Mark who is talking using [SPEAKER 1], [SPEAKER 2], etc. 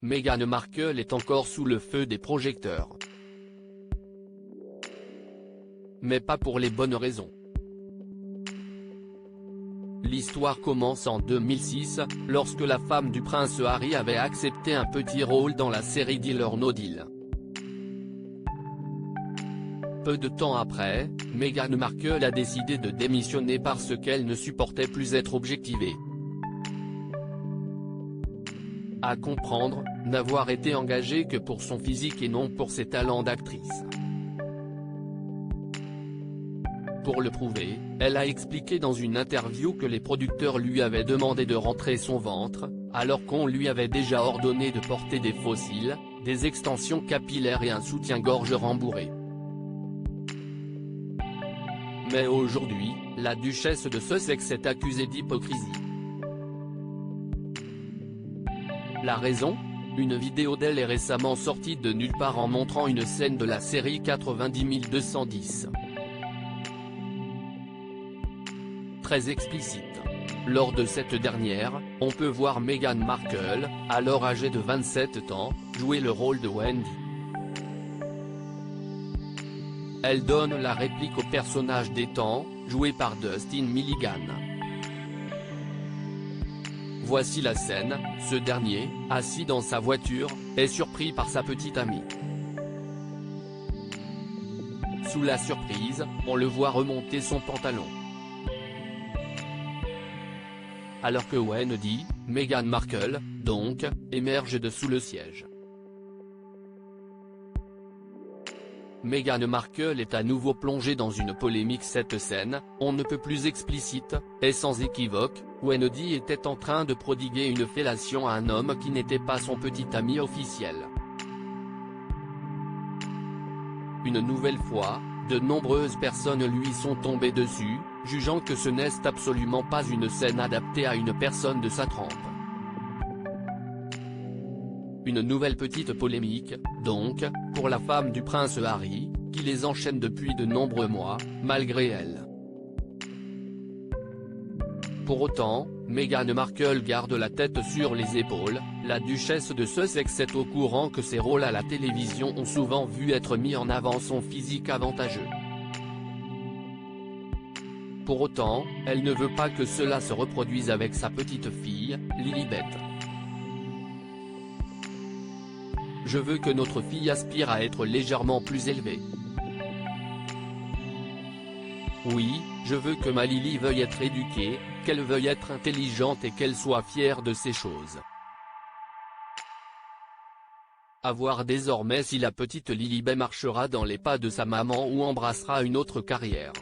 [SPEAKER 1] Meghan Markle est encore sous le feu des projecteurs. Mais pas pour les bonnes raisons. L'histoire commence en 2006, lorsque la femme du prince Harry avait accepté un petit rôle dans la série Deal or No Deal. Peu de temps après, Meghan Markle a décidé de démissionner parce qu'elle ne supportait plus être objectivée. À comprendre, n'avoir été engagée que pour son physique et non pour ses talents d'actrice. Pour le prouver, elle a expliqué dans une interview que les producteurs lui avaient demandé de rentrer son ventre, alors qu'on lui avait déjà ordonné de porter des faux cils, des extensions capillaires et un soutien-gorge rembourré. Mais aujourd'hui, la duchesse de Sussex est accusée d'hypocrisie. La raison ? Une vidéo d'elle est récemment sortie de nulle part en montrant une scène de la série 90 210. Très explicite. Lors de cette dernière, on peut voir Meghan Markle, alors âgée de 27 ans, jouer le rôle de Wendy. Elle donne la réplique au personnage d'Ethan, joué par Dustin Milligan. Voici la scène, ce dernier, assis dans sa voiture, est surpris par sa petite amie. Sous la surprise, on le voit remonter son pantalon. Alors que Wendy, Meghan Markle, donc, émerge de sous le siège. Meghan Markle est à nouveau plongée dans une polémique. Cette scène, on ne peut plus explicite, est sans équivoque. Wendy était en train de prodiguer une fellation à un homme qui n'était pas son petit ami officiel. Une nouvelle fois, de nombreuses personnes lui sont tombées dessus, jugeant que ce n'est absolument pas une scène adaptée à une personne de sa trempe. Une nouvelle petite polémique, donc, pour la femme du prince Harry, qui les enchaîne depuis de nombreux mois, malgré elle. Pour autant, Meghan Markle garde la tête sur les épaules. La duchesse de Sussex est au courant que ses rôles à la télévision ont souvent vu être mis en avant son physique avantageux. Pour autant, elle ne veut pas que cela se reproduise avec sa petite fille, Lilibet. Je veux que notre fille aspire à être légèrement plus élevée. Oui, je veux que ma Lily veuille être éduquée, qu'elle veuille être intelligente et qu'elle soit fière de ces choses. À voir désormais si la petite Lilibet marchera dans les pas de sa maman ou embrassera une autre carrière.